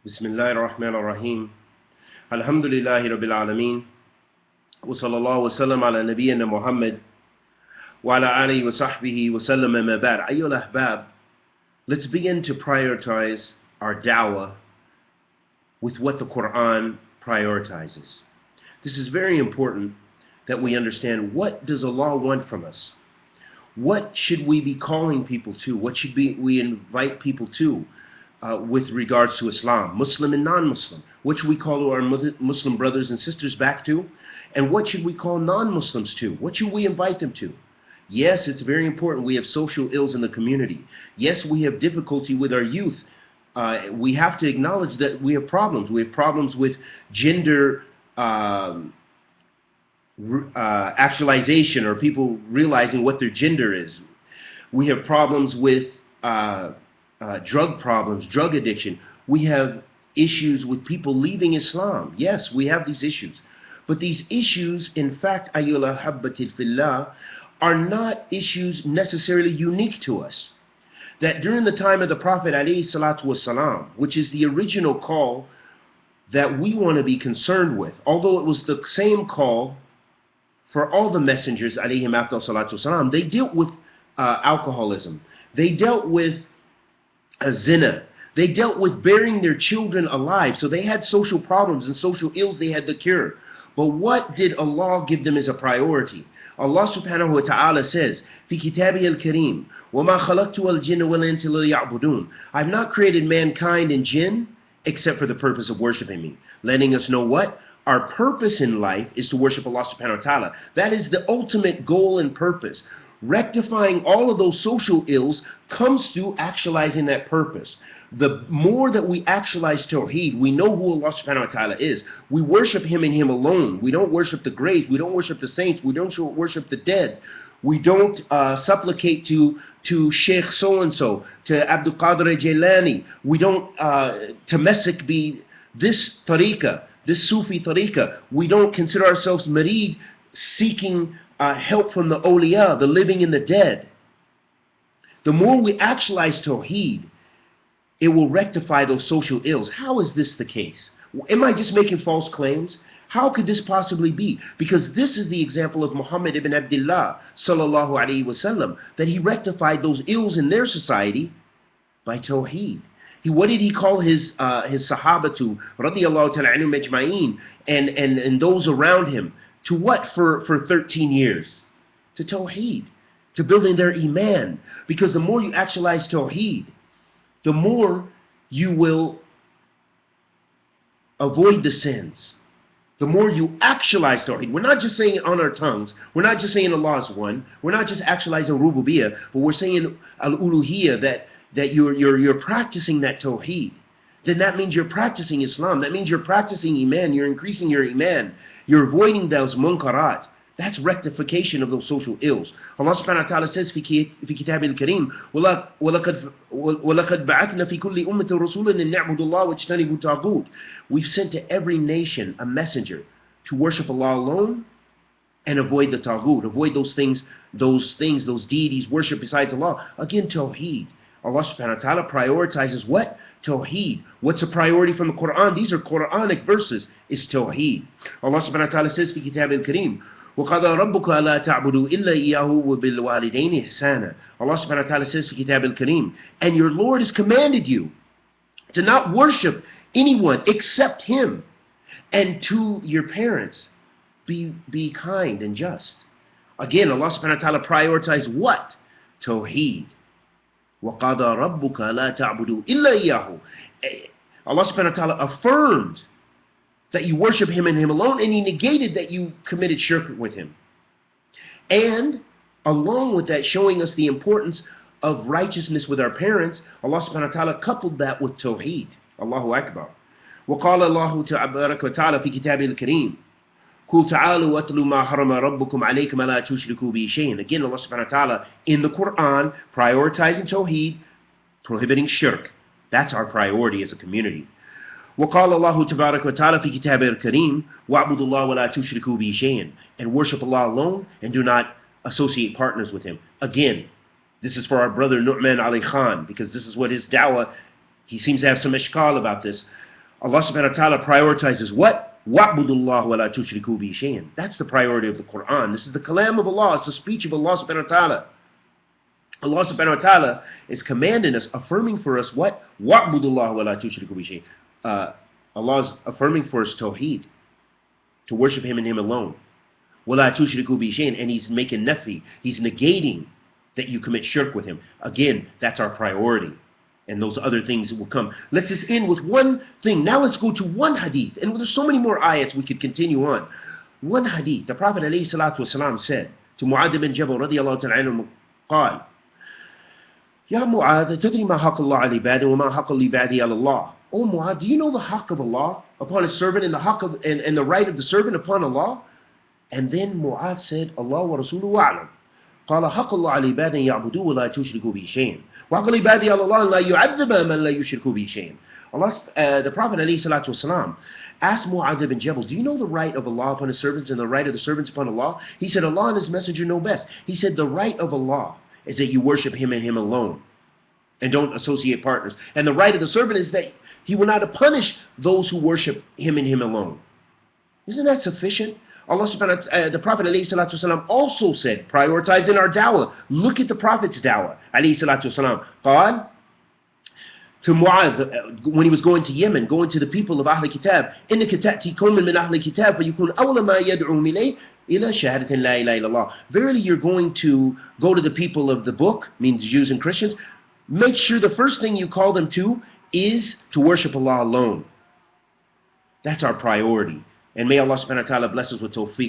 Bismillahir Rahmanir Rahim. Alhamdulillahi Rabbil Alameen. Wa sallallahu wa sallam ala nabiyyina Muhammad wa ala alihi wa sahbihi wa sallam amma ba'd. Ayyuhal ahbab, let's begin to prioritize our da'wah with what the Quran prioritizes. This is very important that we understand, what does Allah want from us? What should we be calling people to? What should we invite people to with regards to Islam, Muslim and non-Muslim? What should we call our Muslim brothers and sisters back to? And what should we call non-Muslims to? What should we invite them to? Yes, it's very important. We have social ills in the community. Yes, we have difficulty with our youth. We have to acknowledge that we have problems. We have problems with gender actualization, or people realizing what their gender is. We have problems with drug problems, drug addiction. We have issues with people leaving Islam. Yes, we have these issues. But these issues, in fact, ayyuhal habbatil fillah, are not issues necessarily unique to us. That during the time of the Prophet ﷺ, which is the original call that we want to be concerned with, although it was the same call for all the messengers ﷺ, they dealt with alcoholism. They dealt with zina. They dealt with burying their children alive. So they had social problems and social ills they had to cure. But what did Allah give them as a priority? Allah subhanahu wa ta'ala says, في كتابه الكريم وما خلقت الجن والإنس ليعبدون. I've not created mankind and jinn except for the purpose of worshiping me. Letting us know what? Our purpose in life is to worship Allah subhanahu wa ta'ala. That is the ultimate goal and purpose. Rectifying all of those social ills comes through actualizing that purpose. The more that we actualize Tawheed, we know who Allah subhanahu wa ta'ala is. We worship Him and Him alone. We don't worship the great. We don't worship the saints. We don't worship the dead. We don't supplicate to Sheikh so-and-so, to Abdul Qadir Jailani. We don't tamessik be this tariqah, this Sufi tariqah. We don't consider ourselves marid, seeking help from the awliya, the living and the dead. The more we actualize Tawheed, it will rectify those social ills. How is this the case? Am I just making false claims? How could this possibly be? Because this is the example of Muhammad ibn Abdullah sallallahu alaihi wasallam, that he rectified those ills in their society by Tawheed. What did he call his Sahaba to, radiyallahu ta'ala anhum ajma'een, and those around him? To what for 13 years? To Tawheed, to building their Iman. Because the more you actualize Tawheed, the more you will avoid the sins. The more you actualize Tawheed. We're not just saying it on our tongues. We're not just saying Allah is one. We're not just actualizing Rububiyyah, but we're saying Al-Uluhiyyah, that you're practicing that Tawheed. Then that means you're practicing Islam. That means you're practicing Iman. You're increasing your Iman. You're avoiding those munkarat. That's rectification of those social ills. Allah subhanahu wa ta'ala says في كتاب الكريم وَلَقَدْ بَعَثْنَا فِي كُلِّ أُمَّةٍ رَسُولًا أَنْ نَعْبُدُ اللَّهَ وَاجْتَنِبُوا الطَّاغُوتَ. We've sent to every nation a messenger to worship Allah alone and avoid the taghut, avoid those things, those deities worship besides Allah. Again, Tawheed. Allah subhanahu wa ta'ala prioritizes what? Tawheed. What's a priority from the Quran? These are Quranic verses. It's Tawheed. Allah subhanahu wa ta'ala says في كتاب الكريم وَقَضَى رَبُّكَ أَلَا تَعْبُدُوا إِلَّا إِيَّاهُ وَبِالْوَالِدَيْنِ إِحْسَانًا. Allah subhanahu wa ta'ala says في كتاب الكريم, and your Lord has commanded you to not worship anyone except Him, and to your parents be kind and just. Again, Allah subhanahu wa ta'ala prioritized what? Tawheed. وَقَضَى رَبُّكَ لَا تَعْبُدُوا إِلَّا إِيَّاهُ. Allah subhanahu wa ta'ala affirmed that you worship Him and Him alone, and He negated that you committed shirk with Him. And along with that, showing us the importance of righteousness with our parents, Allah subhanahu wa ta'ala coupled that with Tawheed. Allahu Akbar. وَقَالَ اللَّهُ تَبَارَكَ وَتَعَالَى فِي كِتَابِهِ الْكَرِيمِ قُلْ تَعَالُوا وَاتْلُوا مَا حَرَمَ رَبُّكُمْ عَلَيْكُمْ وَلَا تُشْرِكُوا بِهِ شَيْئًا. Again, Allah subhanahu wa ta'ala in the Quran prioritizing Tawheed, prohibiting shirk. That's our priority as a community. وَقَالَ اللَّهُ تَبَارَكَ وَتَعَالَى فِي كِتَابِهِ الْكَرِيمِ وَاعْبُدُوا اللَّهَ وَلَا تُشْرِكُوا بِهِ شَيْئًا. And worship Allah alone and do not associate partners with Him. Again, this is for our brother Nouman Ali Khan, because this is what his da'wah, he seems to have some ishkal about this. Allah subhanahu wa ta'ala prioritizes what? وَاعْبُدُوا اللَّهَ وَلَا تُشْرِكُوا بِهِ شَيْئًا. That's the priority of the Quran. This is the kalam of Allah. It's the speech of Allah subhanahu wa ta'ala. Allah subhanahu wa ta'ala is commanding us, affirming for us what? وَاعْبُدُوا اللَّهَ وَلَا تُشْرِكُوا بِهِ شَيْئًا. Allah is affirming for us tawheed, to worship Him and Him alone. وَلَا تُشْرِكُوا بِهِ شَيْئًا. And He's making nafi. He's negating that you commit shirk with Him. Again, that's our priority. And those other things will come. Let's just end with one thing. Now let's go to one hadith. And there's so many more ayats we could continue on. One hadith. The Prophet ﷺ said to Mu'adh bin Jabal radiyallahu ta'ala anhu, قال يا معاذ تدري ما حق الله على عباده وما حق العباد على الله. Oh Mu'adh, do you know the haqq of Allah upon His servant and the haqq of, and the right of the servant upon Allah? And then Mu'adh said, Allah wa Rasuluhu a'lam. قال حق الله على عباده يعبدوه ولا تشركوا به شيئا وحق العباد على الله لا يعذب من لا يشركوا به شيئا. The Prophet ﷺ asked Mu'adh bin Jabal, do you know the right of Allah upon His servants and the right of the servants upon Allah? He said, Allah and His messenger know best. He said, the right of Allah is that you worship Him and Him alone and don't associate partners. And the right of the servant is that He will not punish those who worship Him and Him alone. Isn't that sufficient? Allah subhanahu wa ta'ala, the Prophet ﷺ also said, prioritizing our dawah. Look at the Prophet's dawah. ﷺ. قال to Mu'adh, when he was going to Yemen, going to the people of Ahl Kitab, إِنَّكَ تَأْتِي قَوْمًا مِنْ أَهْلِ الْكِتَابِ فَيَكُونُ أَوْلَ مَا يَدْعُوهُمْ إِلَيْهِ إِلَى شَهَادَةٍ لَا إِلَهَ إِلَّا اللَّهِ. Verily you're going to go to the people of the book, means Jews and Christians. Make sure the first thing you call them to is to worship Allah alone. That's our priority. And may Allah subhanahu wa ta'ala bless us with tawfiq.